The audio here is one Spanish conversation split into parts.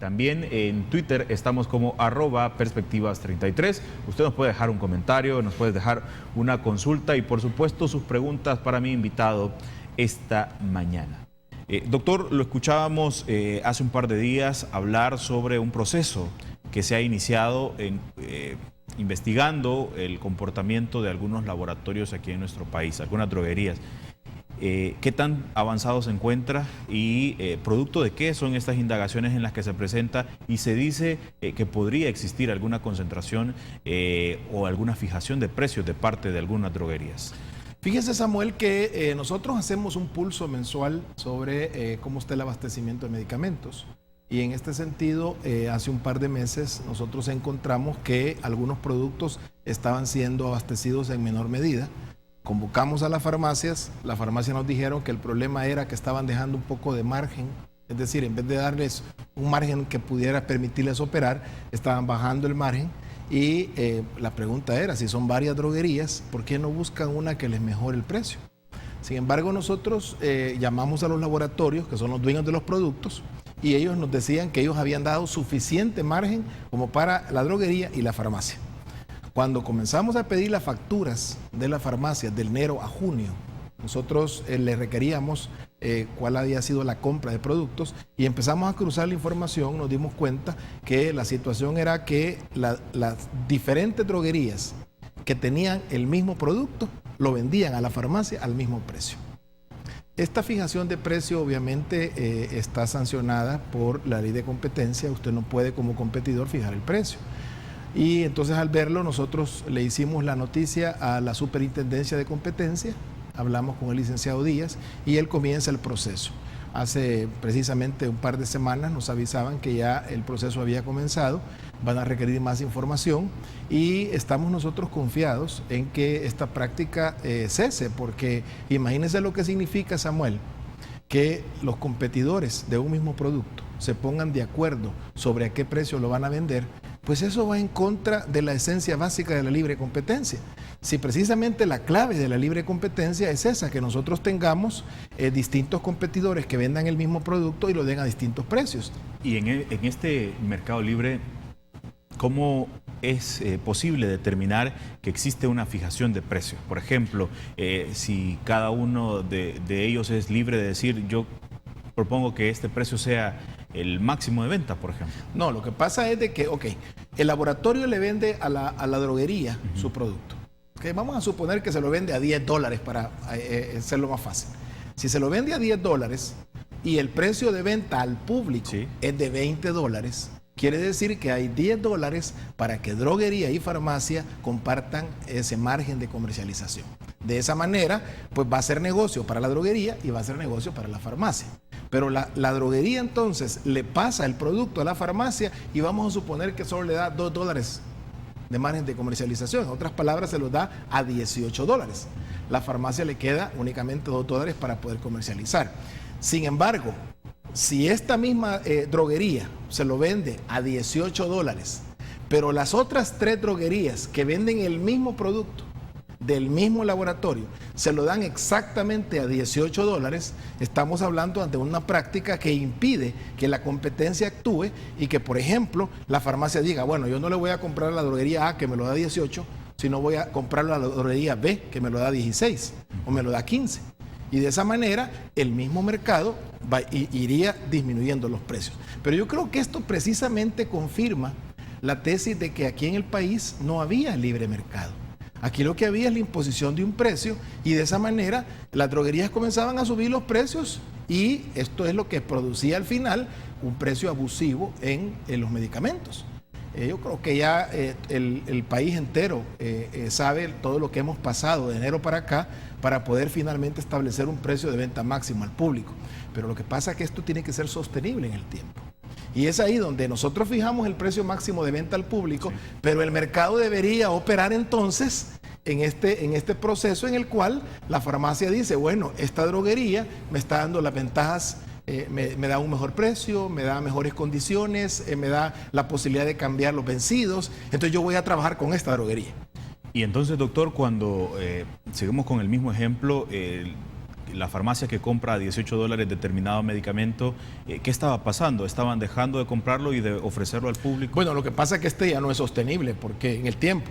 También en Twitter estamos como @perspectivas33. Usted nos puede dejar un comentario, nos puede dejar una consulta y por supuesto sus preguntas para mi invitado esta mañana. Doctor, lo escuchábamos hace un par de días hablar sobre un proceso que se ha iniciado investigando el comportamiento de algunos laboratorios aquí en nuestro país, algunas droguerías. ¿Qué tan avanzado se encuentra y producto de qué son estas indagaciones en las que se presenta y se dice que podría existir alguna concentración o alguna fijación de precios de parte de algunas droguerías? Fíjese, Samuel, que nosotros hacemos un pulso mensual sobre cómo está el abastecimiento de medicamentos. Y en este sentido, hace un par de meses nosotros encontramos que algunos productos estaban siendo abastecidos en menor medida. Convocamos a las farmacias nos dijeron que el problema era que estaban dejando un poco de margen, es decir, en vez de darles un margen que pudiera permitirles operar, estaban bajando el margen y la pregunta era, si son varias droguerías, ¿por qué no buscan una que les mejore el precio? Sin embargo, nosotros llamamos a los laboratorios, que son los dueños de los productos, y ellos nos decían que ellos habían dado suficiente margen como para la droguería y la farmacia. Cuando comenzamos a pedir las facturas de las farmacias de enero a junio, nosotros les requeríamos cuál había sido la compra de productos y empezamos a cruzar la información, nos dimos cuenta que la situación era que las diferentes droguerías que tenían el mismo producto lo vendían a la farmacia al mismo precio. Esta fijación de precio obviamente está sancionada por la ley de competencia, usted no puede como competidor fijar el precio. Y entonces al verlo nosotros le hicimos la noticia a la Superintendencia de Competencia, hablamos con el licenciado Díaz y él comienza el proceso. Hace precisamente un par de semanas nos avisaban que ya el proceso había comenzado, van a requerir más información y estamos nosotros confiados en que esta práctica cese, porque imagínense lo que significa, Samuel, que los competidores de un mismo producto se pongan de acuerdo sobre a qué precio lo van a vender, pues eso va en contra de la esencia básica de la libre competencia. Si precisamente la clave de la libre competencia es esa, que nosotros tengamos distintos competidores que vendan el mismo producto y lo den a distintos precios. Y en este mercado libre, ¿cómo es posible determinar que existe una fijación de precios? Por ejemplo, si cada uno de ellos es libre de decir, yo propongo que este precio sea el máximo de venta, por ejemplo. No, lo que pasa es de que, el laboratorio le vende a la droguería su producto. Vamos a suponer que se lo vende a $10 para hacerlo más fácil. Si se lo vende a $10 y el precio de venta al público es de $20, quiere decir que hay $10 para que droguería y farmacia compartan ese margen de comercialización. De esa manera, pues va a ser negocio para la droguería y va a ser negocio para la farmacia. Pero la droguería entonces le pasa el producto a la farmacia y vamos a suponer que solo le da $2 de margen de comercialización. En otras palabras, se los da a $18. La farmacia le queda únicamente $2 para poder comercializar. Sin embargo, si esta misma droguería se lo vende a $18, pero las otras 3 droguerías que venden el mismo producto del mismo laboratorio se lo dan exactamente a $18, estamos hablando de una práctica que impide que la competencia actúe y que, por ejemplo, la farmacia diga, bueno, yo no le voy a comprar a la droguería A que me lo da 18, sino voy a comprarlo a la droguería B que me lo da 16 o me lo da 15. Y de esa manera el mismo mercado iría disminuyendo los precios. Pero yo creo que esto precisamente confirma la tesis de que aquí en el país no había libre mercado. Aquí lo que había es la imposición de un precio y de esa manera las droguerías comenzaban a subir los precios y esto es lo que producía al final un precio abusivo en los medicamentos. Yo creo que ya el país entero sabe todo lo que hemos pasado de enero para acá para poder finalmente establecer un precio de venta máximo al público. Pero lo que pasa es que esto tiene que ser sostenible en el tiempo. Y es ahí donde nosotros fijamos el precio máximo de venta al público, pero el mercado debería operar entonces en este proceso en el cual la farmacia dice, bueno, esta droguería me está dando las ventajas, me da un mejor precio, me da mejores condiciones, me da la posibilidad de cambiar los vencidos, entonces yo voy a trabajar con esta droguería. Y entonces, doctor, cuando seguimos con el mismo ejemplo, la farmacia que compra a $18 determinado medicamento, ¿qué estaba pasando? ¿Estaban dejando de comprarlo y de ofrecerlo al público? Bueno, lo que pasa es que este ya no es sostenible porque en el tiempo,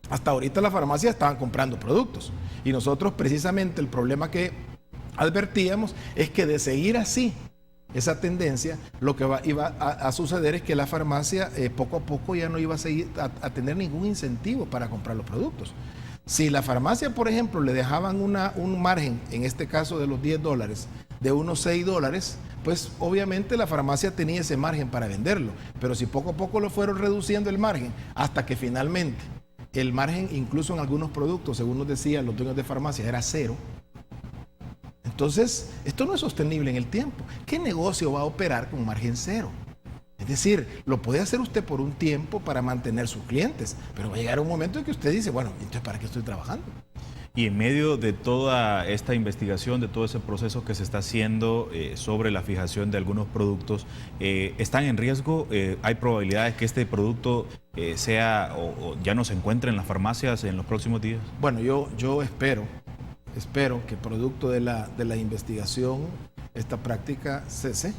hasta ahorita las farmacias estaban comprando productos y nosotros precisamente el problema que advertíamos es que de seguir así esa tendencia, lo que iba a suceder es que la farmacia poco a poco ya no iba a seguir a tener ningún incentivo para comprar los productos. Si la farmacia, por ejemplo, le dejaban un margen, en este caso de los $10, de unos $6, pues obviamente la farmacia tenía ese margen para venderlo. Pero si poco a poco lo fueron reduciendo el margen, hasta que finalmente el margen, incluso en algunos productos, según nos decían los dueños de farmacia, era 0. Entonces, esto no es sostenible en el tiempo. ¿Qué negocio va a operar con margen 0? Es decir, lo puede hacer usted por un tiempo para mantener sus clientes, pero va a llegar un momento en que usted dice, bueno, entonces ¿para qué estoy trabajando? Y en medio de toda esta investigación, de todo ese proceso que se está haciendo sobre la fijación de algunos productos, ¿están en riesgo? ¿Hay probabilidades que este producto sea o ya no se encuentre en las farmacias en los próximos días? Bueno, yo espero que producto de la investigación esta práctica cese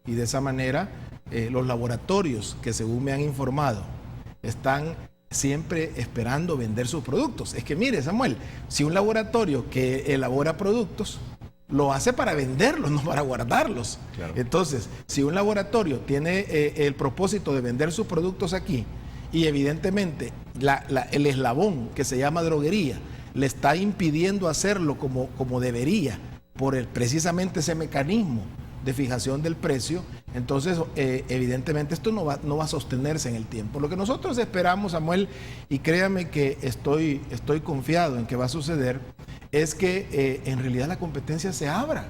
y de esa manera los laboratorios que según me han informado están siempre esperando vender sus productos. Es que mire, Samuel, si un laboratorio que elabora productos lo hace para venderlos, no para guardarlos. Claro. Entonces, si un laboratorio tiene el propósito de vender sus productos aquí y evidentemente el eslabón que se llama droguería le está impidiendo hacerlo como debería por precisamente ese mecanismo de fijación del precio, entonces evidentemente esto no va a sostenerse en el tiempo. Lo que nosotros esperamos, Samuel, y créame que estoy confiado en que va a suceder, es que en realidad la competencia se abra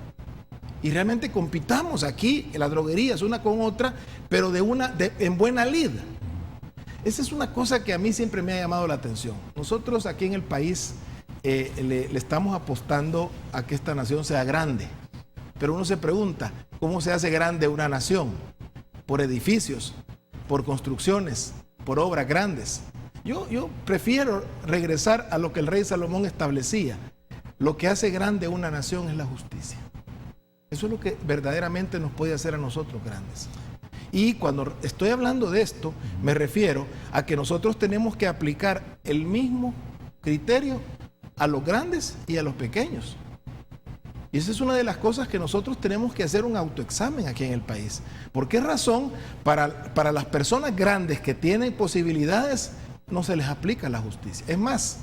y realmente compitamos aquí en las droguerías una con otra, pero en buena lid. Esa es una cosa que a mí siempre me ha llamado la atención. Nosotros aquí en el país le estamos apostando a que esta nación sea grande. Pero uno se pregunta, ¿cómo se hace grande una nación? Por edificios, por construcciones, por obras grandes. Yo prefiero regresar a lo que el rey Salomón establecía. Lo que hace grande una nación es la justicia. Eso es lo que verdaderamente nos puede hacer a nosotros grandes. Y cuando estoy hablando de esto, me refiero a que nosotros tenemos que aplicar el mismo criterio a los grandes y a los pequeños. Y esa es una de las cosas que nosotros tenemos que hacer un autoexamen aquí en el país. ¿Por qué razón para las personas grandes que tienen posibilidades no se les aplica la justicia? Es más,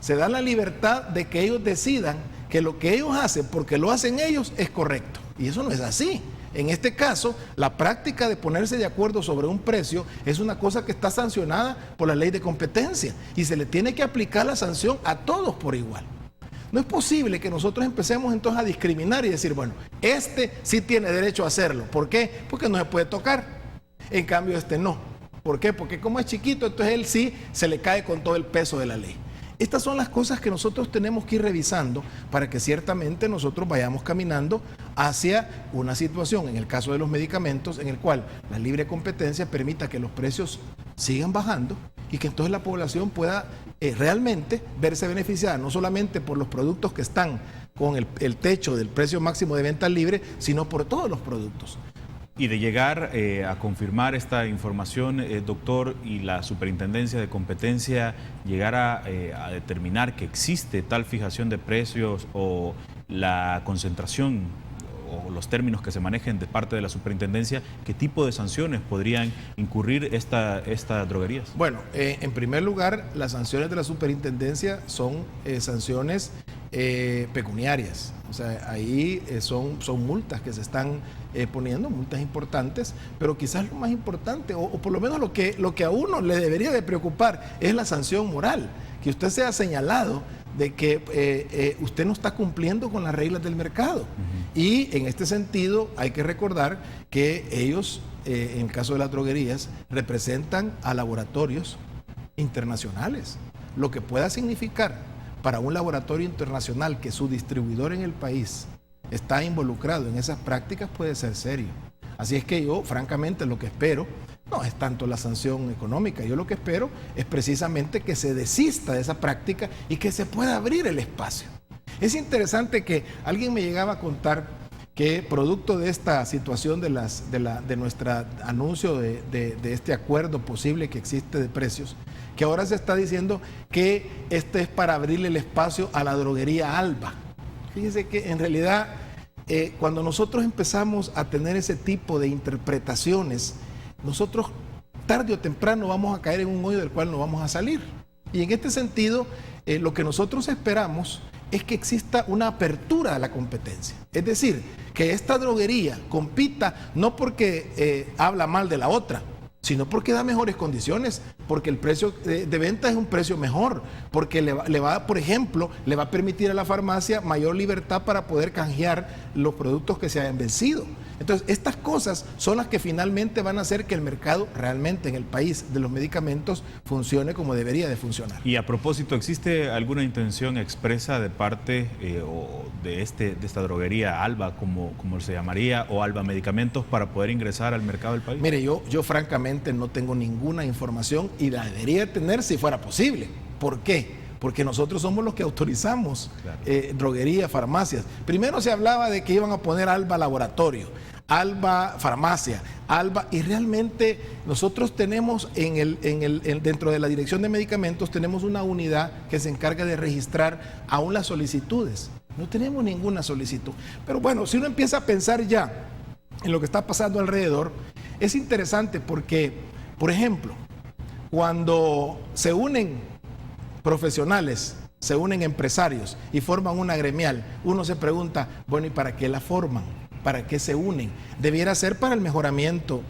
se da la libertad de que ellos decidan que lo que ellos hacen, porque lo hacen ellos, es correcto. Y eso no es así. En este caso, la práctica de ponerse de acuerdo sobre un precio es una cosa que está sancionada por la ley de competencia y se le tiene que aplicar la sanción a todos por igual. No es posible que nosotros empecemos entonces a discriminar y decir, bueno, este sí tiene derecho a hacerlo. ¿Por qué? Porque no se puede tocar. En cambio, este no. ¿Por qué? Porque como es chiquito, entonces él sí se le cae con todo el peso de la ley. Estas son las cosas que nosotros tenemos que ir revisando para que ciertamente nosotros vayamos caminando hacia una situación, en el caso de los medicamentos, en el cual la libre competencia permita que los precios sigan bajando y que entonces la población pueda realmente verse beneficiada, no solamente por los productos que están con el techo del precio máximo de venta libre, sino por todos los productos. Y de llegar a confirmar esta información, doctor, y la Superintendencia de Competencia llegara a determinar que existe tal fijación de precios o la concentración o los términos que se manejen de parte de la Superintendencia, ¿qué tipo de sanciones podrían incurrir estas droguerías? Bueno, en primer lugar, las sanciones de la Superintendencia son sanciones pecuniarias. O sea, ahí son multas que se están poniendo, multas importantes, pero quizás lo más importante, o por lo menos lo que a uno le debería de preocupar es la sanción moral, que usted sea señalado de que usted no está cumpliendo con las reglas del mercado. Y en este sentido hay que recordar que ellos, en el caso de las droguerías, representan a laboratorios internacionales, lo que pueda significar para un laboratorio internacional que su distribuidor en el país está involucrado en esas prácticas puede ser serio. Así es que yo, francamente, lo que espero no es tanto la sanción económica. Yo lo que espero es precisamente que se desista de esa práctica y que se pueda abrir el espacio. Es interesante que alguien me llegaba a contar que producto de esta situación de nuestro anuncio de este acuerdo posible que existe de precios, que ahora se está diciendo que este es para abrirle el espacio a la droguería Alba. Fíjense que en realidad cuando nosotros empezamos a tener ese tipo de interpretaciones, nosotros tarde o temprano vamos a caer en un hoyo del cual no vamos a salir. Y en este sentido, lo que nosotros esperamos es que exista una apertura a la competencia. Es decir, que esta droguería compita no porque habla mal de la otra, sino porque da mejores condiciones, porque el precio de venta es un precio mejor, porque le va, por ejemplo, le va a permitir a la farmacia mayor libertad para poder canjear los productos que se hayan vencido. Entonces, estas cosas son las que finalmente van a hacer que el mercado realmente en el país de los medicamentos funcione como debería de funcionar. Y a propósito, ¿existe alguna intención expresa de parte de esta droguería Alba, como se llamaría, o Alba Medicamentos, para poder ingresar al mercado del país? Mire, yo francamente no tengo ninguna información y la debería tener si fuera posible. ¿Por qué? Porque nosotros somos los que autorizamos droguerías, farmacias. Primero se hablaba de que iban a poner Alba Laboratorio, Alba Farmacia, Alba, y realmente nosotros tenemos dentro de la Dirección de Medicamentos tenemos una unidad que se encarga de registrar aún las solicitudes. No tenemos ninguna solicitud. Pero bueno, si uno empieza a pensar ya en lo que está pasando alrededor, es interesante porque, por ejemplo, cuando se unen profesionales, se unen empresarios y forman una gremial, uno se pregunta, bueno, ¿y para qué la forman? ¿Para qué se unen? Debiera ser para el mejoramiento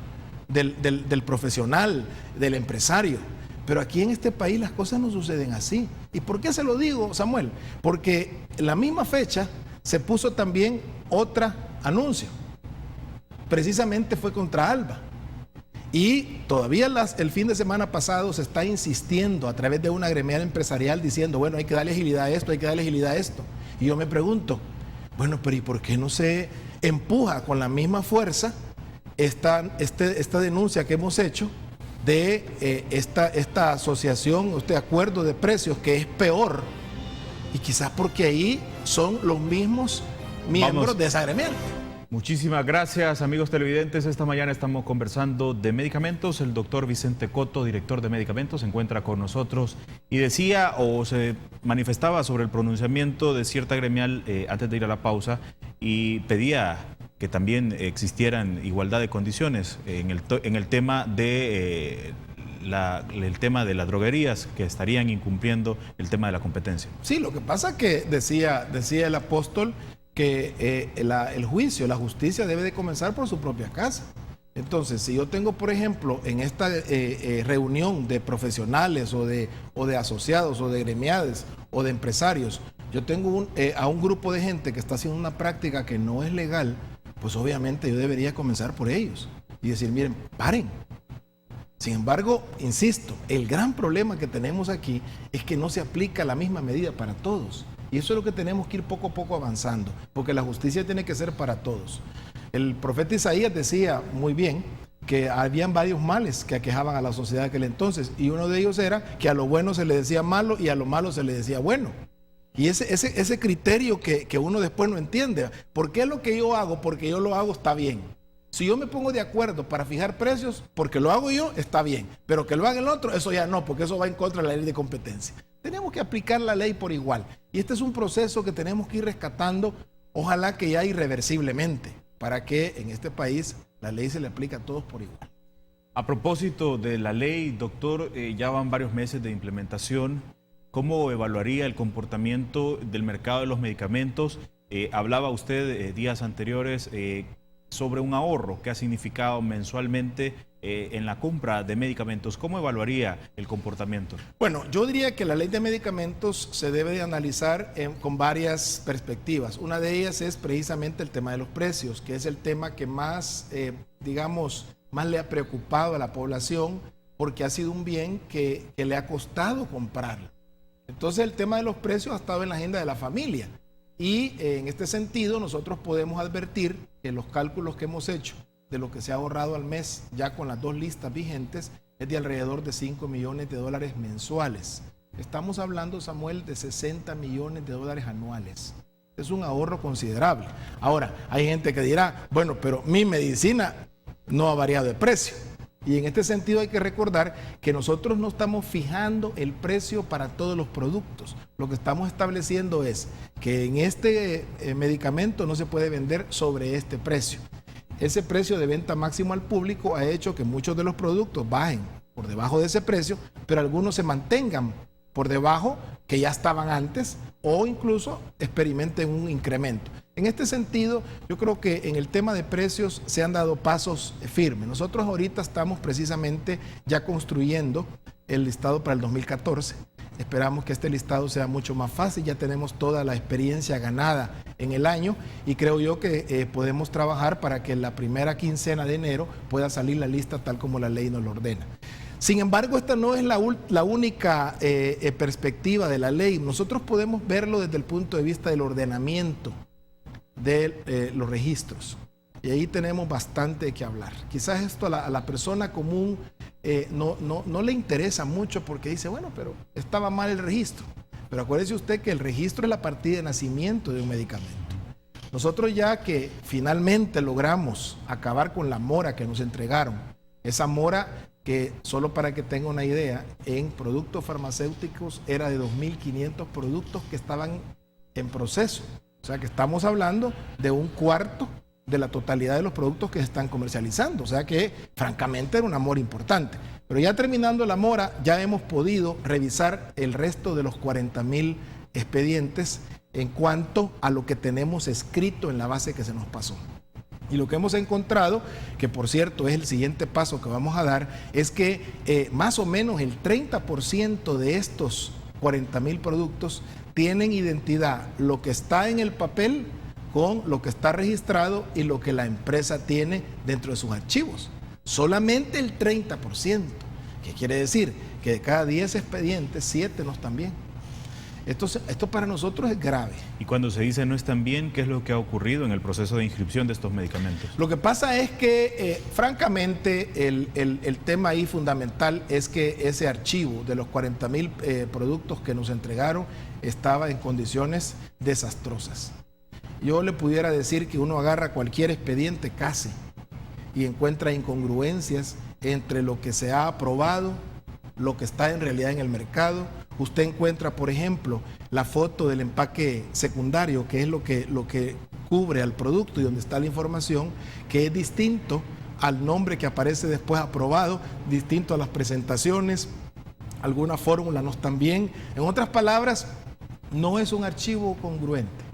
del profesional, del empresario. Pero aquí en este país las cosas no suceden así. ¿Y por qué se lo digo, Samuel? Porque en la misma fecha se puso también otro anuncio. Precisamente fue contra Alba. Y todavía el fin de semana pasado se está insistiendo a través de una gremial empresarial diciendo, bueno, hay que darle agilidad a esto, hay que darle agilidad a esto. Y yo me pregunto, bueno, pero ¿y por qué no se empuja con la misma fuerza esta denuncia que hemos hecho de esta asociación, este acuerdo de precios que es peor? Y quizás porque ahí son los mismos miembros de esa gremial. Muchísimas gracias, amigos televidentes. Esta mañana estamos conversando de medicamentos. El doctor Vicente Coto, director de medicamentos, se encuentra con nosotros y decía o se manifestaba sobre el pronunciamiento de cierta gremial antes de ir a la pausa y pedía que también existieran igualdad de condiciones en el tema de el tema de las droguerías que estarían incumpliendo el tema de la competencia. Sí, lo que pasa que decía el apóstol que el juicio, la justicia debe de comenzar por su propia casa. Entonces, si yo tengo, por ejemplo, en esta reunión de profesionales o de asociados o de gremiales o de empresarios, yo tengo a un grupo de gente que está haciendo una práctica que no es legal, pues obviamente yo debería comenzar por ellos y decir, miren, paren. Sin embargo, insisto, el gran problema que tenemos aquí es que no se aplica la misma medida para todos. Y eso es lo que tenemos que ir poco a poco avanzando, porque la justicia tiene que ser para todos. El profeta Isaías decía muy bien que habían varios males que aquejaban a la sociedad de aquel entonces, y uno de ellos era que a lo bueno se le decía malo y a lo malo se le decía bueno. Y ese criterio que uno después no entiende. ¿Por qué lo que yo hago? Porque yo lo hago está bien. Si yo me pongo de acuerdo para fijar precios, porque lo hago yo, está bien. Pero que lo haga el otro, eso ya no, porque eso va en contra de la ley de competencia. Tenemos que aplicar la ley por igual. Y este es un proceso que tenemos que ir rescatando, ojalá que ya irreversiblemente, para que en este país la ley se le aplique a todos por igual. A propósito de la ley, doctor, ya van varios meses de implementación. ¿Cómo evaluaría el comportamiento del mercado de los medicamentos? Hablaba usted días anteriores sobre un ahorro que ha significado mensualmente en la compra de medicamentos. ¿Cómo evaluaría el comportamiento? Bueno, yo diría que la ley de medicamentos se debe de analizar con varias perspectivas. Una de ellas es precisamente el tema de los precios, que es el tema que más, más le ha preocupado a la población, porque ha sido un bien que le ha costado comprarlo. Entonces el tema de los precios ha estado en la agenda de la familia. Y en este sentido nosotros podemos advertir que los cálculos que hemos hecho de lo que se ha ahorrado al mes ya con las dos listas vigentes es de alrededor de $5 millones mensuales. Estamos hablando, Samuel, de 60 millones de dólares anuales. Es un ahorro considerable. Ahora, hay gente que dirá, bueno, pero mi medicina no ha variado de precio. Y en este sentido hay que recordar que nosotros no estamos fijando el precio para todos los productos. Lo que estamos estableciendo es que en este medicamento no se puede vender sobre este precio. Ese precio de venta máximo al público ha hecho que muchos de los productos bajen por debajo de ese precio, pero algunos se mantengan por debajo que ya estaban antes o incluso experimenten un incremento. En este sentido, yo creo que en el tema de precios se han dado pasos firmes. Nosotros ahorita estamos precisamente ya construyendo el listado para el 2014. Esperamos que este listado sea mucho más fácil, ya tenemos toda la experiencia ganada en el año y creo yo que podemos trabajar para que la primera quincena de enero pueda salir la lista tal como la ley nos lo ordena. Sin embargo, esta no es la única perspectiva de la ley. Nosotros podemos verlo desde el punto de vista del ordenamiento de los registros. Y ahí tenemos bastante que hablar. Quizás esto a la persona común no le interesa mucho porque dice, bueno, pero estaba mal el registro. Pero acuérdese usted que el registro es la partida de nacimiento de un medicamento. Nosotros ya que finalmente logramos acabar con la mora que nos entregaron, esa mora que, solo para que tenga una idea, en productos farmacéuticos era de 2.500 productos que estaban en proceso. O sea que estamos hablando de un cuarto de la totalidad de los productos que se están comercializando. O sea que francamente era una mora importante. Pero ya terminando la mora, ya hemos podido revisar el resto de los 40.000 expedientes en cuanto a lo que tenemos escrito en la base que se nos pasó. Y lo que hemos encontrado, que por cierto es el siguiente paso que vamos a dar, es que más o menos el 30% de estos 40.000 productos tienen identidad, lo que está en el papel con lo que está registrado y lo que la empresa tiene dentro de sus archivos. Solamente el 30%, que quiere decir que de cada 10 expedientes, 7 no están bien. Esto para nosotros es grave. Y cuando se dice no están bien, ¿qué es lo que ha ocurrido en el proceso de inscripción de estos medicamentos? Lo que pasa es que, francamente, el tema ahí fundamental es que ese archivo de los 40.000 productos que nos entregaron estaba en condiciones desastrosas. Yo le pudiera decir que uno agarra cualquier expediente casi y encuentra incongruencias entre lo que se ha aprobado, lo que está en realidad en el mercado. Usted encuentra, por ejemplo, la foto del empaque secundario, que es lo que cubre al producto y donde está la información, que es distinto al nombre que aparece después aprobado, distinto a las presentaciones, algunas fórmulas no están bien. En otras palabras, no es un archivo congruente.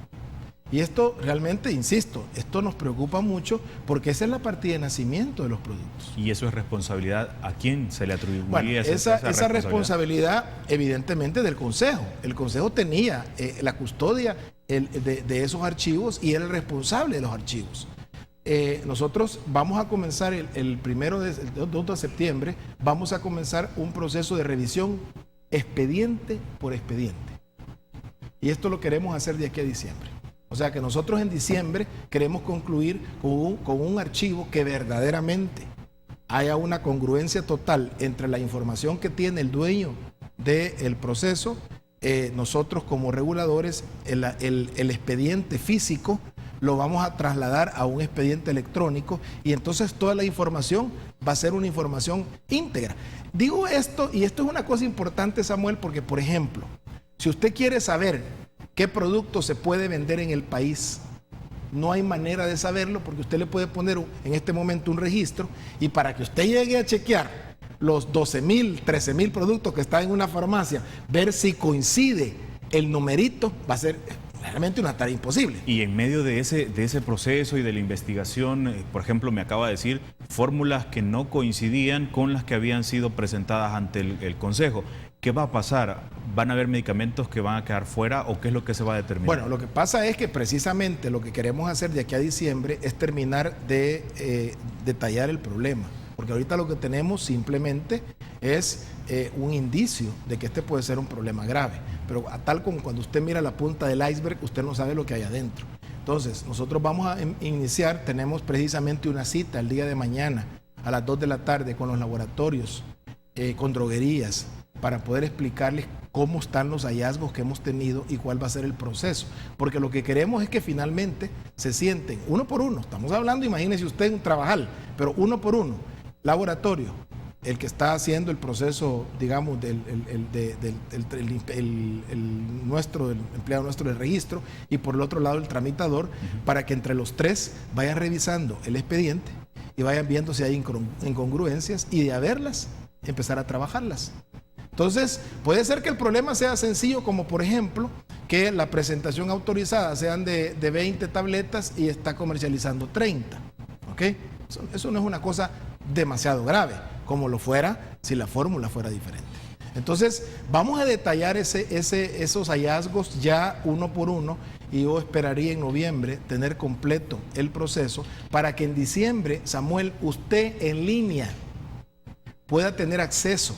Y esto realmente, insisto, esto nos preocupa mucho porque esa es la partida de nacimiento de los productos. ¿Y eso es responsabilidad? ¿A quién se le atribuye bueno, esa responsabilidad evidentemente del Consejo. El Consejo tenía la custodia de esos archivos y era el responsable de los archivos. Nosotros vamos a comenzar el 2 de septiembre, vamos a comenzar un proceso de revisión expediente por expediente. Y esto lo queremos hacer de aquí a diciembre. O sea que nosotros en diciembre queremos concluir con un archivo que verdaderamente haya una congruencia total entre la información que tiene el dueño del proceso, nosotros como reguladores, el expediente físico lo vamos a trasladar a un expediente electrónico y entonces toda la información va a ser una información íntegra. Digo esto, y esto es una cosa importante, Samuel, porque por ejemplo, si usted quiere saber qué producto se puede vender en el país, no hay manera de saberlo porque usted le puede poner en este momento un registro y para que usted llegue a chequear los 12.000, 13.000 productos que están en una farmacia, ver si coincide el numerito, va a ser realmente una tarea imposible. Y en medio de ese proceso y de la investigación, por ejemplo, me acaba de decir fórmulas que no coincidían con las que habían sido presentadas ante el Consejo. ¿Qué va a pasar? ¿Van a haber medicamentos que van a quedar fuera o qué es lo que se va a determinar? Bueno, lo que pasa es que precisamente lo que queremos hacer de aquí a diciembre es terminar de detallar el problema. Porque ahorita lo que tenemos simplemente es un indicio de que este puede ser un problema grave. Pero tal como cuando usted mira la punta del iceberg, usted no sabe lo que hay adentro. Entonces, nosotros vamos a iniciar, tenemos precisamente una cita el día de mañana a las 2 de la tarde con los laboratorios, con droguerías, para poder explicarles cómo están los hallazgos que hemos tenido y cuál va a ser el proceso. Porque lo que queremos es que finalmente se sienten uno por uno. Estamos hablando, imagínese usted un trabajal, pero uno por uno. Laboratorio, el que está haciendo el proceso, digamos, del empleado nuestro del registro, y por el otro lado el tramitador, para que entre los tres vayan revisando el expediente y vayan viendo si hay incongruencias, y de haberlas, empezar a trabajarlas. Entonces, puede ser que el problema sea sencillo, como por ejemplo, que la presentación autorizada sean de 20 tabletas y está comercializando 30. ¿Ok? Eso no es una cosa demasiado grave, como lo fuera si la fórmula fuera diferente. Entonces, vamos a detallar esos hallazgos ya uno por uno, y yo esperaría en noviembre tener completo el proceso para que en diciembre, Samuel, usted en línea pueda tener acceso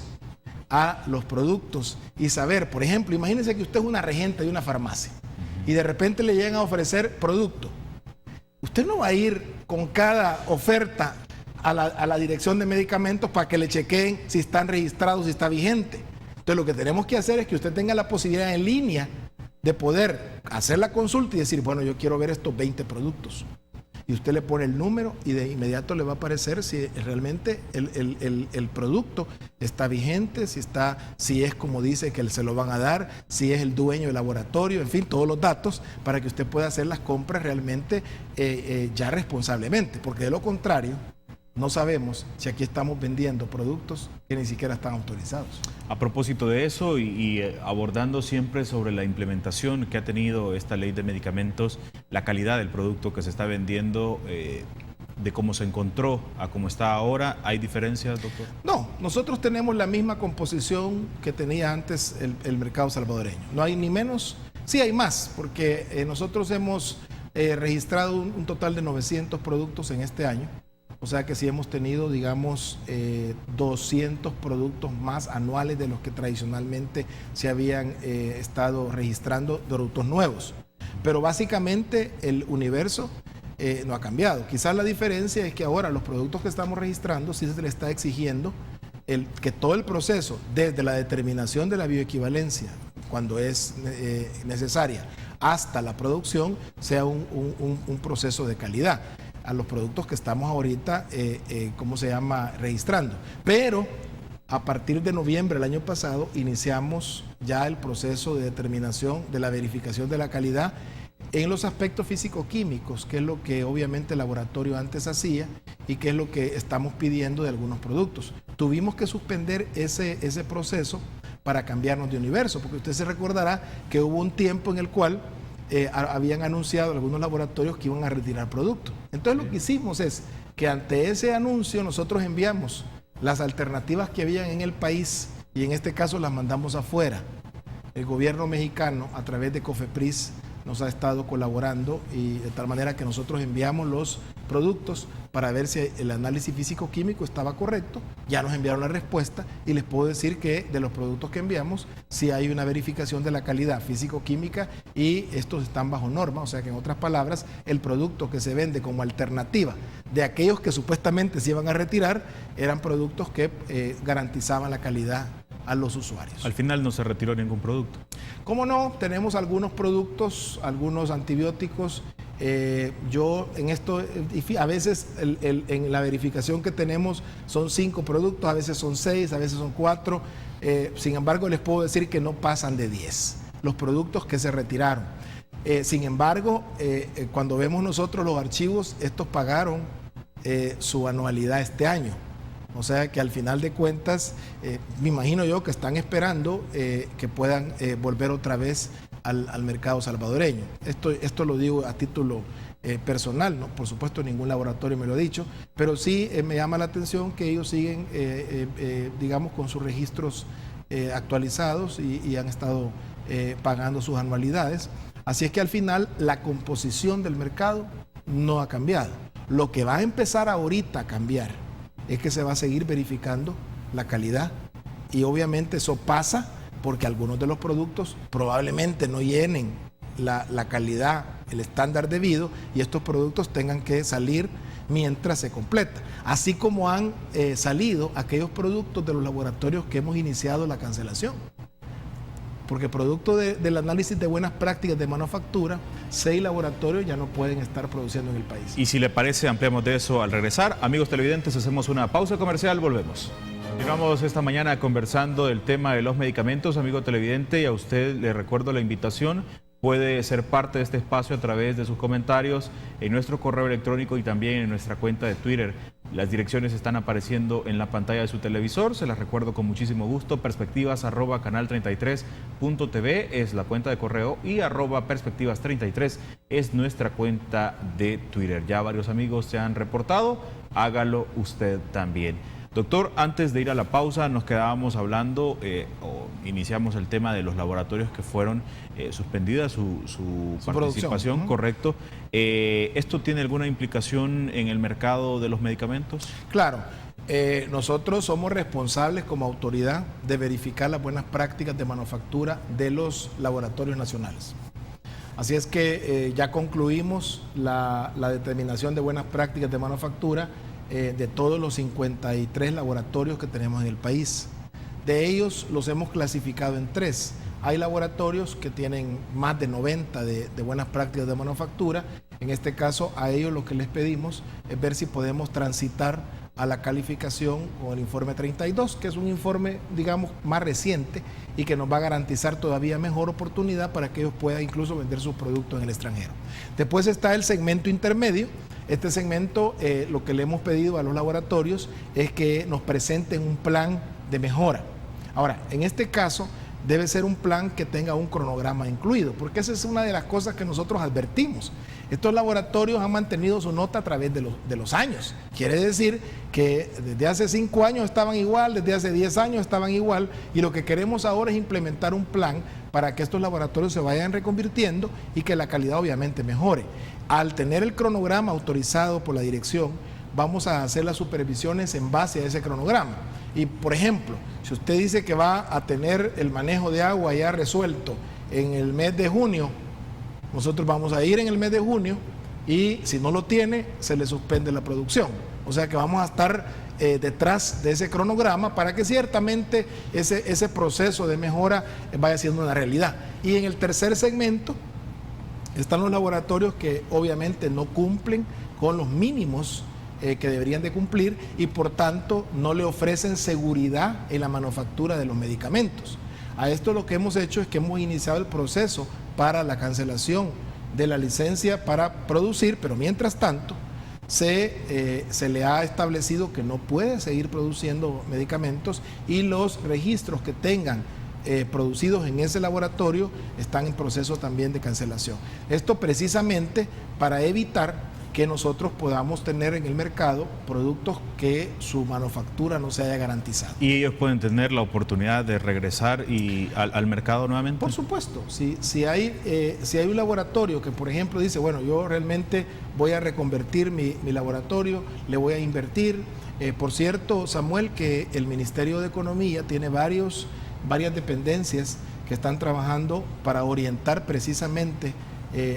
a los productos y saber, por ejemplo, imagínense que usted es una regente de una farmacia y de repente le llegan a ofrecer producto. Usted no va a ir con cada oferta a la dirección de medicamentos para que le chequeen si están registrados, si está vigente. Entonces lo que tenemos que hacer es que usted tenga la posibilidad en línea de poder hacer la consulta y decir, bueno, yo quiero ver estos 20 productos. Y usted le pone el número y de inmediato le va a aparecer si realmente el producto está vigente, si es como dice que se lo van a dar, si es el dueño del laboratorio, en fin, todos los datos para que usted pueda hacer las compras realmente ya responsablemente, porque de lo contrario no sabemos si aquí estamos vendiendo productos que ni siquiera están autorizados. A propósito de eso y abordando siempre sobre la implementación que ha tenido esta ley de medicamentos, la calidad del producto que se está vendiendo, de cómo se encontró a cómo está ahora, ¿hay diferencias, doctor? No, nosotros tenemos la misma composición que tenía antes el mercado salvadoreño. No hay ni menos, sí hay más, porque nosotros hemos registrado un total de 900 productos en este año. O sea que sí hemos tenido, digamos, 200 productos más anuales de los que tradicionalmente se habían estado registrando de productos nuevos. Pero básicamente el universo no ha cambiado. Quizás la diferencia es que ahora los productos que estamos registrando sí se le está exigiendo que todo el proceso, desde la determinación de la bioequivalencia, cuando es necesaria, hasta la producción, sea un proceso de calidad a los productos que estamos ahorita, registrando. Pero a partir de noviembre del año pasado iniciamos ya el proceso de determinación de la verificación de la calidad en los aspectos físico-químicos, que es lo que obviamente el laboratorio antes hacía y que es lo que estamos pidiendo de algunos productos. Tuvimos que suspender ese proceso para cambiarnos de universo, porque usted se recordará que hubo un tiempo en el cual habían anunciado algunos laboratorios que iban a retirar productos. Entonces lo que hicimos es que ante ese anuncio nosotros enviamos las alternativas que habían en el país y en este caso las mandamos afuera. El gobierno mexicano a través de COFEPRIS nos ha estado colaborando y de tal manera que nosotros enviamos los productos para ver si el análisis físico-químico estaba correcto. Ya nos enviaron la respuesta y les puedo decir que de los productos que enviamos sí hay una verificación de la calidad físico-química y estos están bajo norma. O sea que en otras palabras, el producto que se vende como alternativa de aquellos que supuestamente se iban a retirar eran productos que garantizaban la calidad a los usuarios. Al final no se retiró ningún producto. ¿Cómo no? Tenemos algunos productos, algunos antibióticos. Yo en esto, a veces en la verificación que tenemos son 5 productos, a veces son 6, a veces son 4. Sin embargo, les puedo decir que no pasan de 10 los productos que se retiraron. Sin embargo, cuando vemos nosotros los archivos, estos pagaron su anualidad este año. O sea que al final de cuentas, me imagino yo que están esperando que puedan volver otra vez al mercado salvadoreño. Esto lo digo a título personal, ¿no? Por supuesto ningún laboratorio me lo ha dicho, pero sí me llama la atención que ellos siguen, digamos, con sus registros actualizados y han estado pagando sus anualidades. Así es que al final la composición del mercado no ha cambiado. Lo que va a empezar ahorita a cambiar es que se va a seguir verificando la calidad y obviamente eso pasa porque algunos de los productos probablemente no llenen la calidad, el estándar debido y estos productos tengan que salir. mientras se completa. Así como han salido aquellos productos de los laboratorios que hemos iniciado la cancelación. Porque producto del análisis de buenas prácticas de manufactura, 6 laboratorios ya no pueden estar produciendo en el país. Y si le parece, ampliamos de eso al regresar. Amigos televidentes, hacemos una pausa comercial, volvemos. Continuamos esta mañana conversando del tema de los medicamentos, amigo televidente, y a usted le recuerdo la invitación. Puede ser parte de este espacio a través de sus comentarios en nuestro correo electrónico y también en nuestra cuenta de Twitter. Las direcciones están apareciendo en la pantalla de su televisor, se las recuerdo con muchísimo gusto. perspectivas@canal33.tv es la cuenta de correo y @perspectivas33 es nuestra cuenta de Twitter. Ya varios amigos se han reportado, hágalo usted también. Doctor, antes de ir a la pausa nos quedábamos hablando o iniciamos el tema de los laboratorios que fueron suspendidas su participación, correcto. ¿Esto tiene alguna implicación en el mercado de los medicamentos? Claro, nosotros somos responsables como autoridad de verificar las buenas prácticas de manufactura de los laboratorios nacionales. Así es que ya concluimos la determinación de buenas prácticas de manufactura de todos los 53 laboratorios que tenemos en el país. De ellos los hemos clasificado en 3. Hay laboratorios que tienen más de 90 de buenas prácticas de manufactura. En este caso, a ellos lo que les pedimos es ver si podemos transitar a la calificación con el informe 32, que es un informe, digamos, más reciente y que nos va a garantizar todavía mejor oportunidad para que ellos puedan incluso vender sus productos en el extranjero. Después está el segmento intermedio. Este segmento, lo que le hemos pedido a los laboratorios es que nos presenten un plan de mejora. Ahora, en este caso, debe ser un plan que tenga un cronograma incluido, porque esa es una de las cosas que nosotros advertimos. Estos laboratorios han mantenido su nota a través de los años. Quiere decir que desde hace 5 años estaban igual, desde hace 10 años estaban igual, y lo que queremos ahora es implementar un plan para que estos laboratorios se vayan reconvirtiendo y que la calidad obviamente mejore. Al tener el cronograma autorizado por la dirección, vamos a hacer las supervisiones en base a ese cronograma. Y, por ejemplo, si usted dice que va a tener el manejo de agua ya resuelto en el mes de junio, nosotros vamos a ir en el mes de junio y si no lo tiene, se le suspende la producción. O sea que vamos a estar detrás de ese cronograma para que ciertamente ese proceso de mejora vaya siendo una realidad. Y en el tercer segmento están los laboratorios que obviamente no cumplen con los mínimos que deberían de cumplir y por tanto no le ofrecen seguridad en la manufactura de los medicamentos. A esto lo que hemos hecho es que hemos iniciado el proceso para la cancelación de la licencia para producir, pero mientras tanto se le ha establecido que no puede seguir produciendo medicamentos y los registros que tengan producidos en ese laboratorio están en proceso también de cancelación. Esto precisamente para evitar que nosotros podamos tener en el mercado productos que su manufactura no se haya garantizado. ¿Y ellos pueden tener la oportunidad de regresar al mercado nuevamente? Por supuesto, si hay un laboratorio que por ejemplo dice, bueno, yo realmente voy a reconvertir mi laboratorio, le voy a invertir. Por cierto, Samuel, que el Ministerio de Economía tiene varias dependencias que están trabajando para orientar precisamente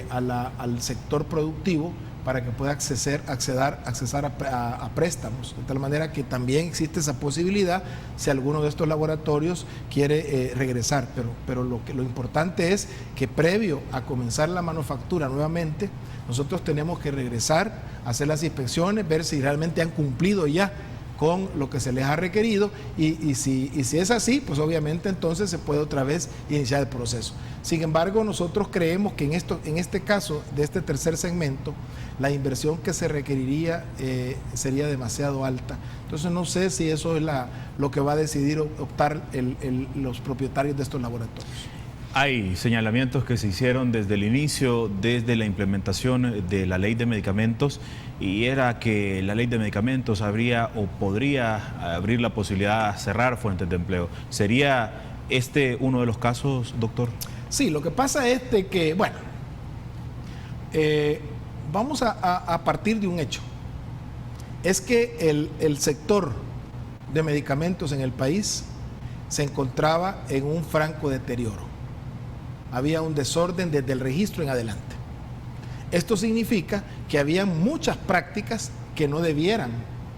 al sector productivo para que pueda acceder a préstamos, de tal manera que también existe esa posibilidad si alguno de estos laboratorios quiere regresar, pero lo importante es que previo a comenzar la manufactura nuevamente, nosotros tenemos que regresar, hacer las inspecciones, ver si realmente han cumplido ya con lo que se les ha requerido y si es así, pues obviamente entonces se puede otra vez iniciar el proceso. Sin embargo, nosotros creemos que en este caso de este tercer segmento, la inversión que se requeriría sería demasiado alta. Entonces no sé si eso es lo que va a decidir optar los propietarios de estos laboratorios. Hay señalamientos que se hicieron desde el inicio, desde la implementación de la ley de medicamentos, y era que la ley de medicamentos habría o podría abrir la posibilidad de cerrar fuentes de empleo. ¿Sería este uno de los casos, doctor? Sí, lo que pasa es de que, bueno, vamos a partir de un hecho. Es que el sector de medicamentos en el país se encontraba en un franco deterioro. Había un desorden desde el registro en adelante. Esto significa que había muchas prácticas que no debieran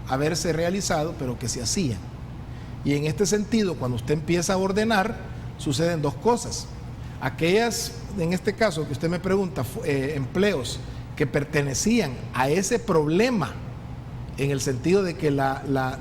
haberse realizado, pero que se hacían. Y en este sentido, cuando usted empieza a ordenar, suceden dos cosas. Aquellas, en este caso que usted me pregunta, empleos que pertenecían a ese problema, en el sentido de que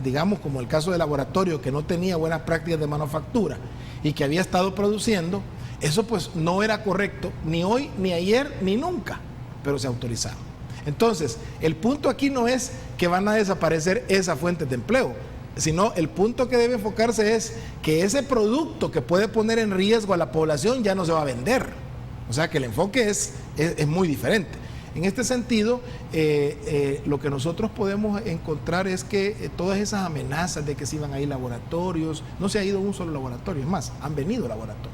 digamos, como el caso del laboratorio, que no tenía buenas prácticas de manufactura y que había estado produciendo, eso pues no era correcto, ni hoy, ni ayer, ni nunca, pero se autorizaron. Entonces, el punto aquí no es que van a desaparecer esas fuentes de empleo, sino el punto que debe enfocarse es que ese producto que puede poner en riesgo a la población ya no se va a vender. O sea que el enfoque es muy diferente. En este sentido, lo que nosotros podemos encontrar es que todas esas amenazas de que se iban a ir laboratorios, no se ha ido un solo laboratorio, es más, han venido laboratorios.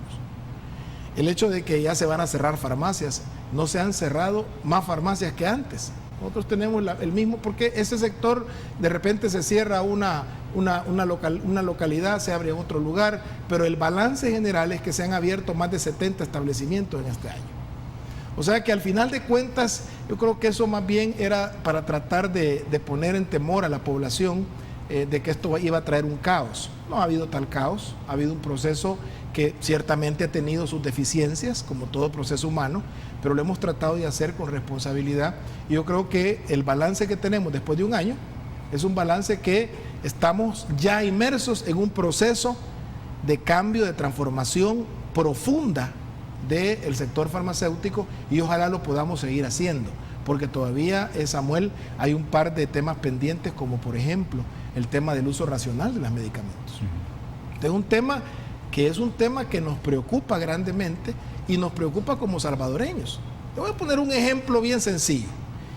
El hecho de que ya se van a cerrar farmacias, no se han cerrado más farmacias que antes. Nosotros tenemos el mismo, porque ese sector de repente se cierra una localidad, se abre en otro lugar, pero el balance general es que se han abierto más de 70 establecimientos en este año. O sea que al final de cuentas, yo creo que eso más bien era para tratar de poner en temor a la población de que esto iba a traer un caos. No ha habido tal caos, ha habido un proceso que ciertamente ha tenido sus deficiencias, como todo proceso humano, pero lo hemos tratado de hacer con responsabilidad. Y yo creo que el balance que tenemos después de un año es un balance que estamos ya inmersos en un proceso de cambio, de transformación profunda del sector farmacéutico, y ojalá lo podamos seguir haciendo, porque todavía, Samuel, hay un par de temas pendientes, como por ejemplo el tema del uso racional de los medicamentos. Este es un tema que nos preocupa grandemente y nos preocupa como salvadoreños. Le voy a poner un ejemplo bien sencillo.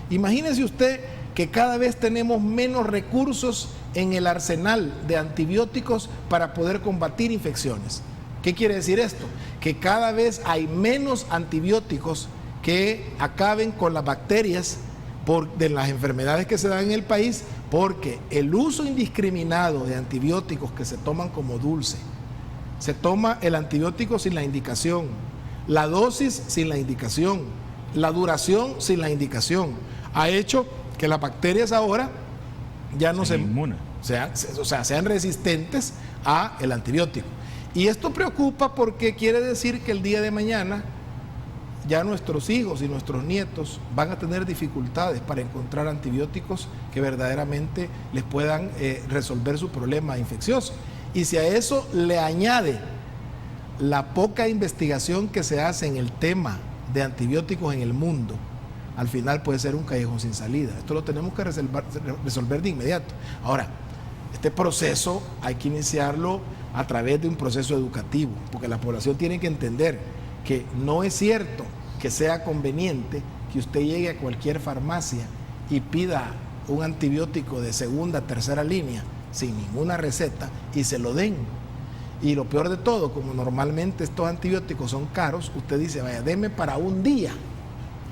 Imagínese usted que cada vez tenemos menos recursos en el arsenal de antibióticos para poder combatir infecciones. ¿Qué quiere decir esto? Que cada vez hay menos antibióticos que acaben con las bacterias de las enfermedades que se dan en el país, porque el uso indiscriminado de antibióticos que se toman como dulce, se toma el antibiótico sin la indicación, la dosis sin la indicación, la duración sin la indicación, ha hecho que las bacterias ahora ya no sean resistentes al antibiótico. Y esto preocupa porque quiere decir que el día de mañana ya nuestros hijos y nuestros nietos van a tener dificultades para encontrar antibióticos que verdaderamente les puedan resolver su problema infeccioso. Y si a eso le añade la poca investigación que se hace en el tema de antibióticos en el mundo, al final puede ser un callejón sin salida. Esto lo tenemos que resolver de inmediato. Ahora, este proceso hay que iniciarlo a través de un proceso educativo, porque la población tiene que entender que no es cierto que sea conveniente que usted llegue a cualquier farmacia y pida un antibiótico de segunda, tercera línea sin ninguna receta y se lo den. Y lo peor de todo, como normalmente estos antibióticos son caros, usted dice, vaya, deme para un día.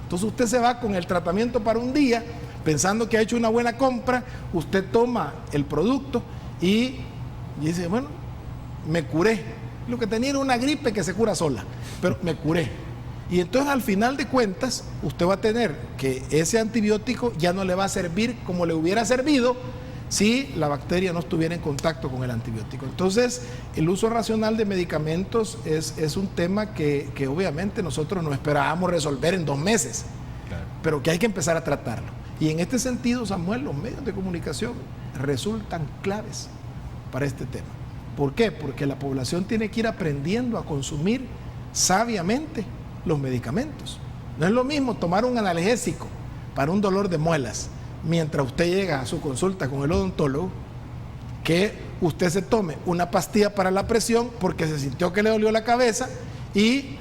Entonces usted se va con el tratamiento para un día, pensando que ha hecho una buena compra, usted toma el producto y dice, bueno, me curé. Lo que tenía era una gripe que se cura sola, pero me curé. Y entonces al final de cuentas, usted va a tener que ese antibiótico ya no le va a servir como le hubiera servido si la bacteria no estuviera en contacto con el antibiótico. Entonces, el uso racional de medicamentos es un tema que obviamente nosotros no esperábamos resolver en 2 meses, claro, pero que hay que empezar a tratarlo. Y en este sentido, Samuel, los medios de comunicación resultan claves para este tema. ¿Por qué? Porque la población tiene que ir aprendiendo a consumir sabiamente los medicamentos. No es lo mismo tomar un analgésico para un dolor de muelas mientras usted llega a su consulta con el odontólogo, que usted se tome una pastilla para la presión porque se sintió que le dolió la cabeza y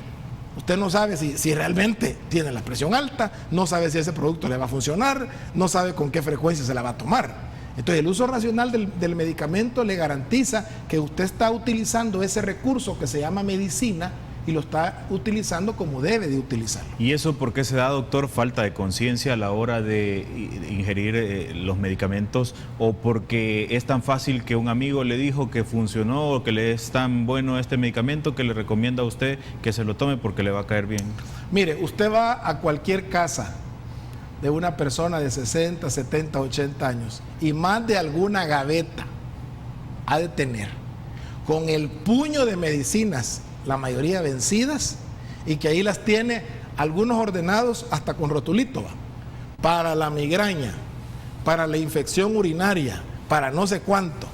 usted no sabe si realmente tiene la presión alta, no sabe si ese producto le va a funcionar, no sabe con qué frecuencia se la va a tomar. Entonces el uso racional del medicamento le garantiza que usted está utilizando ese recurso que se llama medicina y lo está utilizando como debe de utilizarlo. ¿Y eso por qué se da, doctor? ¿Falta de conciencia a la hora de ingerir los medicamentos, o porque es tan fácil que un amigo le dijo que funcionó o que le es tan bueno este medicamento que le recomienda a usted que se lo tome porque le va a caer bien? Mire, usted va a cualquier casa de una persona de 60, 70, 80 años y más de alguna gaveta ha de tener con el puño de medicinas, la mayoría vencidas, y que ahí las tiene algunos ordenados hasta con rotulito, ¿va? Para la migraña, para la infección urinaria, para no sé cuánto,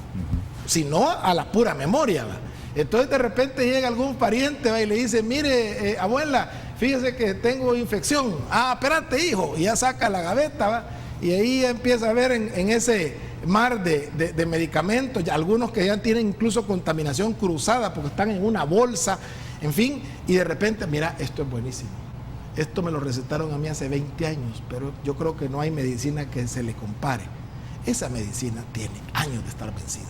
sino a la pura memoria, ¿va? Entonces de repente llega algún pariente, ¿va? Y le dice, mire, abuela, fíjese que tengo infección. Ah, espérate, hijo, y ya saca la gaveta, ¿va? Y ahí ya empieza a ver en ese mar de medicamentos, algunos que ya tienen incluso contaminación cruzada porque están en una bolsa, en fin, y de repente, mira, esto es buenísimo. Esto me lo recetaron a mí hace 20 años, pero yo creo que no hay medicina que se le compare. Esa medicina tiene años de estar vencida.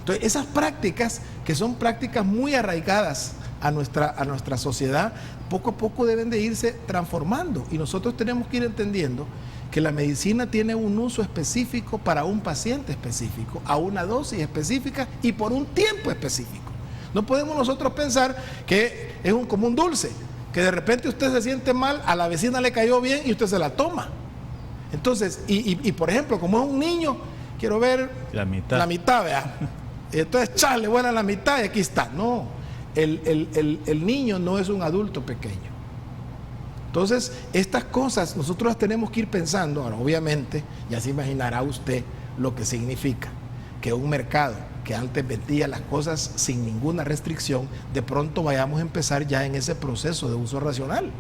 Entonces, esas prácticas, que son prácticas muy arraigadas a nuestra sociedad, poco a poco deben de irse transformando. Y nosotros tenemos que ir entendiendo que la medicina tiene un uso específico para un paciente específico, a una dosis específica y por un tiempo específico. No podemos nosotros pensar que es como un dulce, que de repente usted se siente mal, a la vecina le cayó bien y usted se la toma. Entonces, por ejemplo, como es un niño, quiero ver la mitad, ¿verdad? Entonces, chale, bueno, la mitad y aquí está. No, el niño no es un adulto pequeño. Entonces, estas cosas nosotros las tenemos que ir pensando. Ahora, obviamente, ya se imaginará usted lo que significa que un mercado que antes vendía las cosas sin ninguna restricción, de pronto vayamos a empezar ya en ese proceso de uso racional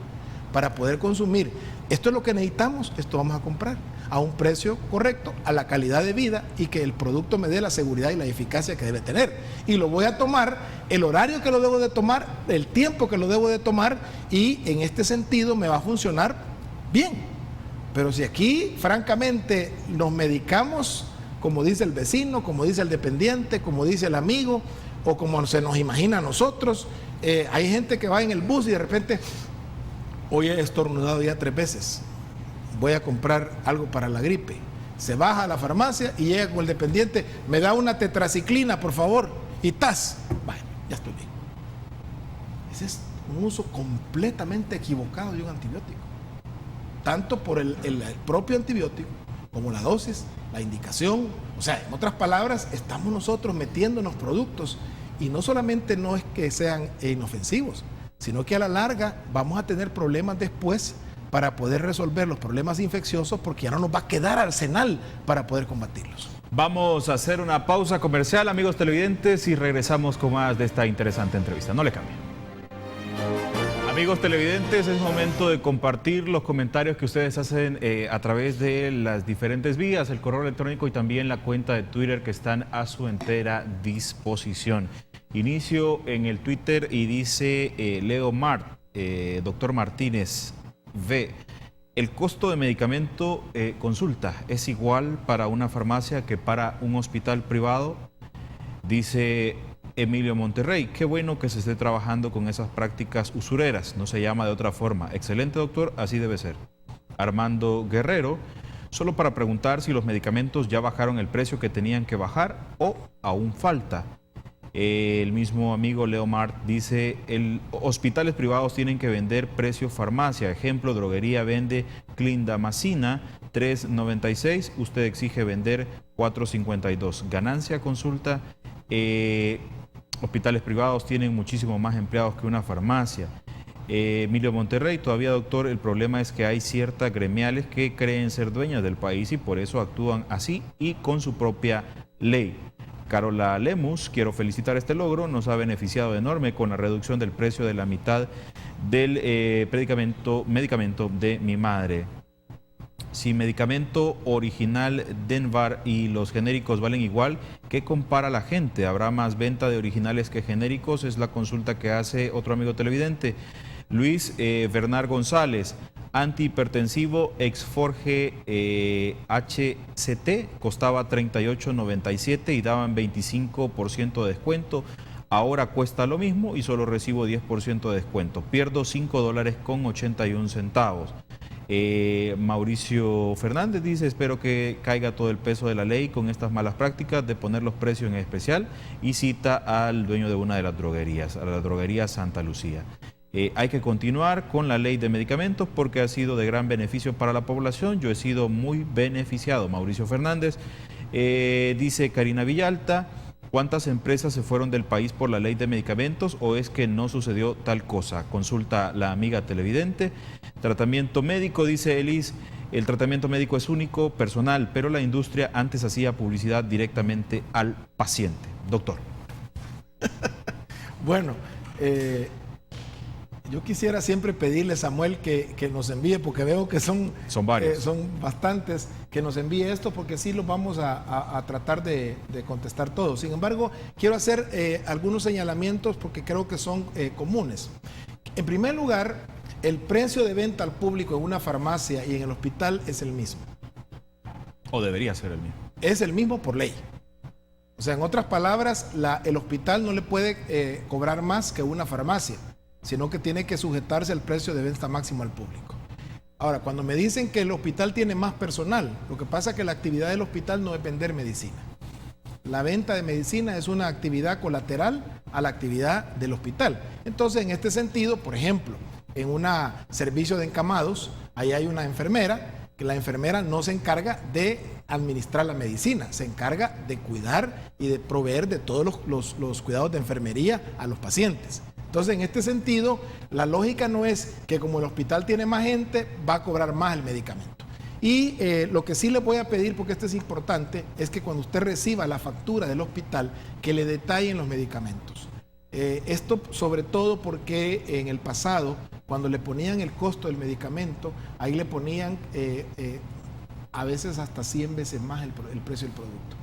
para poder consumir. Esto es lo que necesitamos, esto vamos a comprar a un precio correcto, a la calidad de vida y que el producto me dé la seguridad y la eficacia que debe tener. Y lo voy a tomar, el horario que lo debo de tomar, el tiempo que lo debo de tomar, y en este sentido me va a funcionar bien. Pero si aquí, francamente, nos medicamos como dice el vecino, como dice el dependiente, como dice el amigo, o como se nos imagina a nosotros, hay gente que va en el bus y de repente, hoy he estornudado ya 3 veces, voy a comprar algo para la gripe. Se baja a la farmacia y llega con el dependiente, me da una tetraciclina, por favor, y ¡tas! Bueno, ya estoy bien. Ese es un uso completamente equivocado de un antibiótico. Tanto por el propio antibiótico, como la dosis, la indicación. O sea, en otras palabras, estamos nosotros metiéndonos productos y no solamente no es que sean inofensivos, sino que a la larga vamos a tener problemas después para poder resolver los problemas infecciosos, porque ya no nos va a quedar arsenal para poder combatirlos. Vamos a hacer una pausa comercial, amigos televidentes, y regresamos con más de esta interesante entrevista. No le cambien. Amigos televidentes, es momento de compartir los comentarios que ustedes hacen a través de las diferentes vías, el correo electrónico y también la cuenta de Twitter, que están a su entera disposición. Inicio en el Twitter y dice Leo Mart, doctor Martínez V. El costo de medicamento consulta es igual para una farmacia que para un hospital privado. Dice Emilio Monterrey, qué bueno que se esté trabajando con esas prácticas usureras, no se llama de otra forma. Excelente, doctor, así debe ser. Armando Guerrero, solo para preguntar si los medicamentos ya bajaron el precio que tenían que bajar o aún falta. El mismo amigo Leo Mart dice, hospitales privados tienen que vender precio farmacia. Ejemplo, droguería vende clindamicina 3.96, usted exige vender 4.52. Ganancia, consulta. Hospitales privados tienen muchísimo más empleados que una farmacia. Emilio Monterrey, todavía doctor, el problema es que hay ciertas gremiales que creen ser dueñas del país y por eso actúan así y con su propia ley. Carola Lemus, quiero felicitar este logro, nos ha beneficiado enorme con la reducción del precio de la mitad del medicamento de mi madre. Si medicamento original Denvar y los genéricos valen igual, ¿qué compara la gente? ¿Habrá más venta de originales que genéricos? Es la consulta que hace otro amigo televidente. Luis Bernard González, antihipertensivo Exforge HCT, costaba $38.97 y daban 25% de descuento. Ahora cuesta lo mismo y solo recibo 10% de descuento. Pierdo $5.81. Mauricio Fernández dice, espero que caiga todo el peso de la ley con estas malas prácticas de poner los precios en especial, y cita al dueño de una de las droguerías, a la droguería Santa Lucía. Hay que continuar con la ley de medicamentos porque ha sido de gran beneficio para la población. Yo he sido muy beneficiado. Mauricio Fernández. Dice Karina Villalta, ¿cuántas empresas se fueron del país por la ley de medicamentos o es que no sucedió tal cosa? Consulta la amiga televidente. Tratamiento médico, dice Elis, el tratamiento médico es único, personal, pero la industria antes hacía publicidad directamente al paciente. Doctor. Bueno, yo quisiera siempre pedirle, Samuel, que nos envíe, porque veo que son varios. Son bastantes, que nos envíe esto, porque sí los vamos a tratar de contestar todos. Sin embargo, quiero hacer algunos señalamientos porque creo que son comunes. En primer lugar, el precio de venta al público en una farmacia y en el hospital es el mismo. O debería ser el mismo. Es el mismo por ley. O sea, en otras palabras, el hospital no le puede cobrar más que una farmacia, sino que tiene que sujetarse al precio de venta máximo al público. Ahora, cuando me dicen que el hospital tiene más personal, lo que pasa es que la actividad del hospital no es vender medicina. La venta de medicina es una actividad colateral a la actividad del hospital. Entonces, en este sentido, por ejemplo, en un servicio de encamados, ahí hay una enfermera, que la enfermera no se encarga de administrar la medicina, se encarga de cuidar y de proveer de todos los cuidados de enfermería a los pacientes. Entonces, en este sentido, la lógica no es que como el hospital tiene más gente, va a cobrar más el medicamento. Y lo que sí le voy a pedir, porque esto es importante, es que cuando usted reciba la factura del hospital, que le detallen los medicamentos. Esto sobre todo porque en el pasado, cuando le ponían el costo del medicamento, ahí le ponían a veces hasta 100 veces más el precio del producto.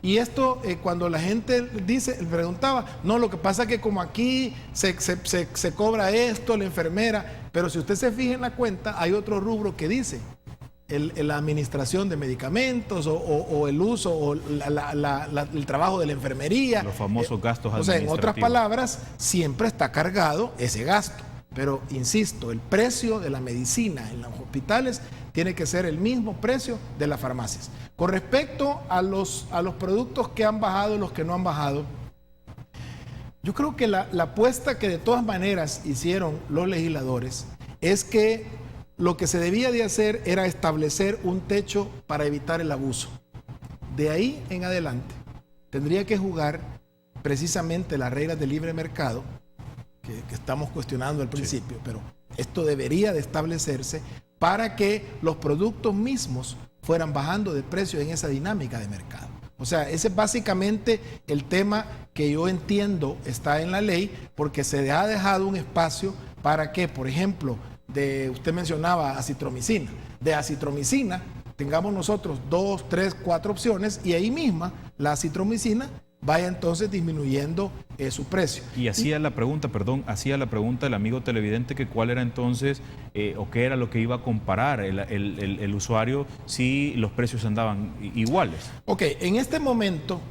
Y esto cuando la gente preguntaba, no, lo que pasa es que como aquí se cobra esto, la enfermera, pero si usted se fija en la cuenta, hay otro rubro que dice, la administración de medicamentos o el uso o el trabajo de la enfermería. Los famosos gastos administrativos. O sea, en otras palabras, siempre está cargado ese gasto. Pero, insisto, el precio de la medicina en los hospitales tiene que ser el mismo precio de las farmacias. Con respecto a los productos que han bajado y los que no han bajado, yo creo que la apuesta que de todas maneras hicieron los legisladores es que lo que se debía de hacer era establecer un techo para evitar el abuso. De ahí en adelante tendría que jugar precisamente las reglas del libre mercado, que estamos cuestionando al principio, sí. Pero esto debería de establecerse para que los productos mismos fueran bajando de precio en esa dinámica de mercado. O sea, ese es básicamente el tema que yo entiendo está en la ley, porque se ha dejado un espacio para que, por ejemplo, usted mencionaba acitromicina, de acitromicina tengamos nosotros 2, 3, 4 opciones y ahí misma la acitromicina vaya entonces disminuyendo su precio. Y hacía la pregunta el amigo televidente que cuál era entonces o qué era lo que iba a comparar el usuario si los precios andaban iguales. Ok, en este momento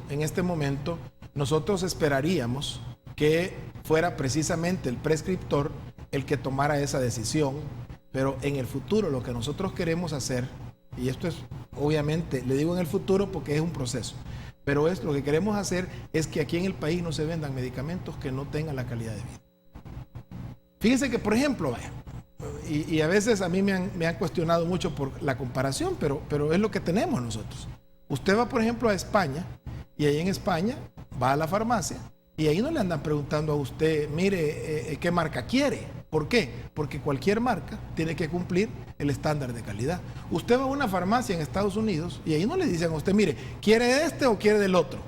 nosotros esperaríamos que fuera precisamente el prescriptor el que tomara esa decisión, pero en el futuro lo que nosotros queremos hacer, y esto es obviamente, le digo en el futuro porque es un proceso, pero lo que queremos hacer es que aquí en el país no se vendan medicamentos que no tengan la calidad de vida. Fíjese que, por ejemplo, y a veces a mí me han cuestionado mucho por la comparación, pero es lo que tenemos nosotros. Usted va, por ejemplo, a España, y ahí en España va a la farmacia, y ahí no le andan preguntando a usted, mire, ¿qué marca quiere? ¿Por qué? Porque cualquier marca tiene que cumplir el estándar de calidad. Usted va a una farmacia en Estados Unidos y ahí no le dicen a usted, mire, ¿quiere este o quiere del otro?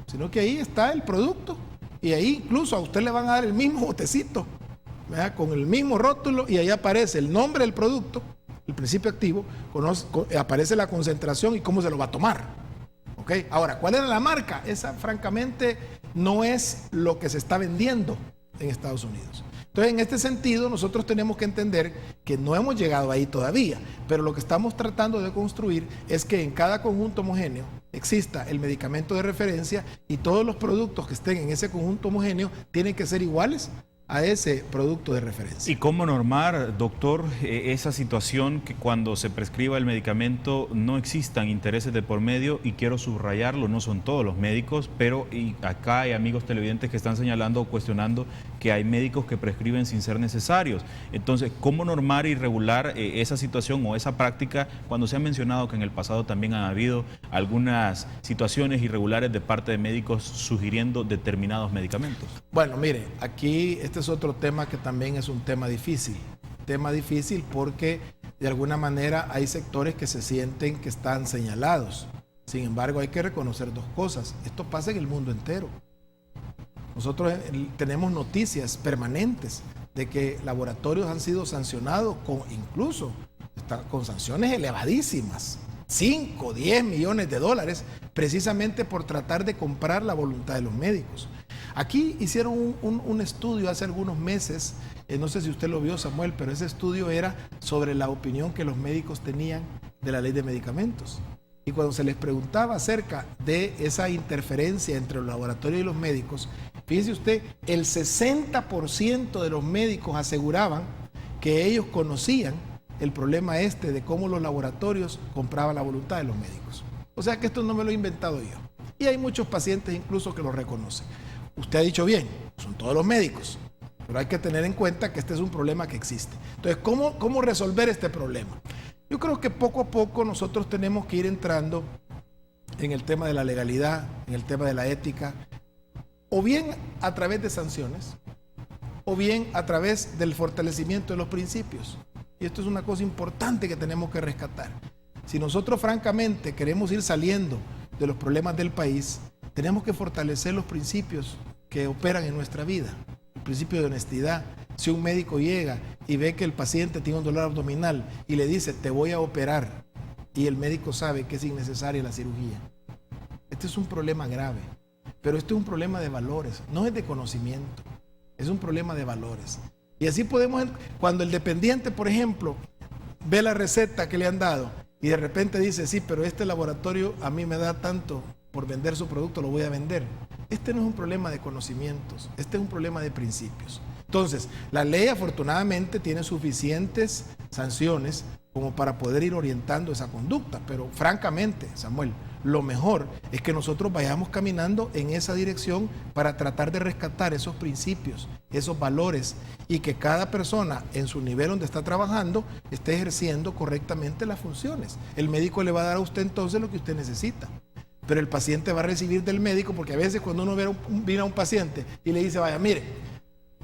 Sino que ahí está el producto y ahí incluso a usted le van a dar el mismo botecito, ¿verdad? Con el mismo rótulo y ahí aparece el nombre del producto, el principio activo, aparece la concentración y cómo se lo va a tomar. ¿Okay? Ahora, ¿cuál era la marca? Esa francamente no es lo que se está vendiendo en Estados Unidos. Entonces, en este sentido, nosotros tenemos que entender que no hemos llegado ahí todavía, pero lo que estamos tratando de construir es que en cada conjunto homogéneo exista el medicamento de referencia y todos los productos que estén en ese conjunto homogéneo tienen que ser iguales a ese producto de referencia. ¿Y cómo normar, doctor, esa situación que cuando se prescriba el medicamento no existan intereses de por medio? Y quiero subrayarlo, no son todos los médicos, pero acá hay amigos televidentes que están señalando o cuestionando que hay médicos que prescriben sin ser necesarios. Entonces, ¿cómo normar y regular esa situación o esa práctica cuando se ha mencionado que en el pasado también han habido algunas situaciones irregulares de parte de médicos sugiriendo determinados medicamentos? Bueno, mire, aquí este es otro tema que también es un tema difícil. Tema difícil porque de alguna manera hay sectores que se sienten que están señalados. Sin embargo, hay que reconocer dos cosas. Esto pasa en el mundo entero. Nosotros tenemos noticias permanentes de que laboratorios han sido sancionados incluso con sanciones elevadísimas. 5, 10 millones de dólares precisamente por tratar de comprar la voluntad de los médicos. Aquí hicieron un estudio hace algunos meses, no sé si usted lo vio, Samuel, pero ese estudio era sobre la opinión que los médicos tenían de la ley de medicamentos. Y cuando se les preguntaba acerca de esa interferencia entre los laboratorios y los médicos, fíjese usted, el 60% de los médicos aseguraban que ellos conocían el problema de cómo los laboratorios compraban la voluntad de los médicos. O sea que esto no me lo he inventado yo. Y hay muchos pacientes incluso que lo reconocen. Usted ha dicho bien, son todos los médicos, pero hay que tener en cuenta que este es un problema que existe. Entonces, ¿cómo resolver este problema? Yo creo que poco a poco nosotros tenemos que ir entrando en el tema de la legalidad, en el tema de la ética, o bien a través de sanciones, o bien a través del fortalecimiento de los principios. Y esto es una cosa importante que tenemos que rescatar. Si nosotros francamente queremos ir saliendo de los problemas del país, tenemos que fortalecer los principios que operan en nuestra vida. El principio de honestidad. Si un médico llega y ve que el paciente tiene un dolor abdominal y le dice, te voy a operar, y el médico sabe que es innecesaria la cirugía. Este es un problema grave, pero este es un problema de valores, no es de conocimiento, es un problema de valores. Y así podemos, cuando el dependiente, por ejemplo, ve la receta que le han dado y de repente dice, sí, pero este laboratorio a mí me da tanto por vender su producto, lo voy a vender. Este no es un problema de conocimientos, este es un problema de principios. Entonces, la ley afortunadamente tiene suficientes sanciones como para poder ir orientando esa conducta, pero francamente, Samuel, lo mejor es que nosotros vayamos caminando en esa dirección para tratar de rescatar esos principios, esos valores, y que cada persona en su nivel donde está trabajando esté ejerciendo correctamente las funciones. El médico le va a dar a usted entonces lo que usted necesita, pero el paciente va a recibir del médico, porque a veces cuando uno viene a un paciente y le dice, vaya, mire,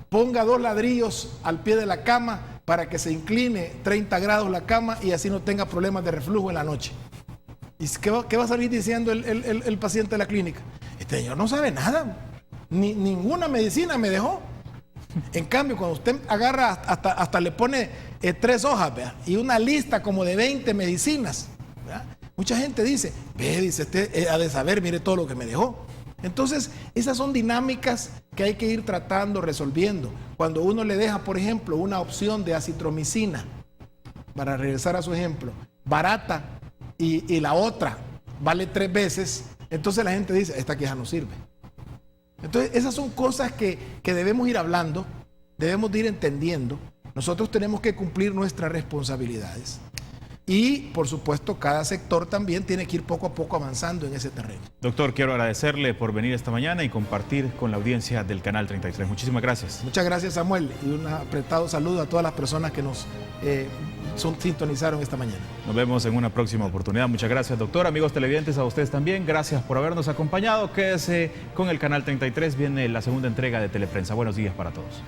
ponga 2 ladrillos al pie de la cama para que se incline 30 grados la cama y así no tenga problemas de reflujo en la noche. ¿Y qué va a salir diciendo el paciente de la clínica? Este señor no sabe nada, ninguna medicina me dejó. En cambio, cuando usted agarra, hasta le pone 3 hojas, ¿vea? Y una lista como de 20 medicinas, ¿vea? Mucha gente dice, dice, este ha de saber, mire todo lo que me dejó. Entonces, esas son dinámicas que hay que ir tratando, resolviendo. Cuando uno le deja, por ejemplo, una opción de acitromicina, para regresar a su ejemplo, barata, y la otra vale 3 veces, entonces la gente dice, esta queja no sirve. Entonces, esas son cosas que debemos ir hablando, debemos de ir entendiendo. Nosotros tenemos que cumplir nuestras responsabilidades. Y, por supuesto, cada sector también tiene que ir poco a poco avanzando en ese terreno. Doctor, quiero agradecerle por venir esta mañana y compartir con la audiencia del Canal 33. Muchísimas gracias. Muchas gracias, Samuel, y un apretado saludo a todas las personas que nos sintonizaron esta mañana. Nos vemos en una próxima oportunidad. Muchas gracias, doctor. Amigos televidentes, a ustedes también, gracias por habernos acompañado. Quédese con el Canal 33, viene la segunda entrega de Teleprensa. Buenos días para todos.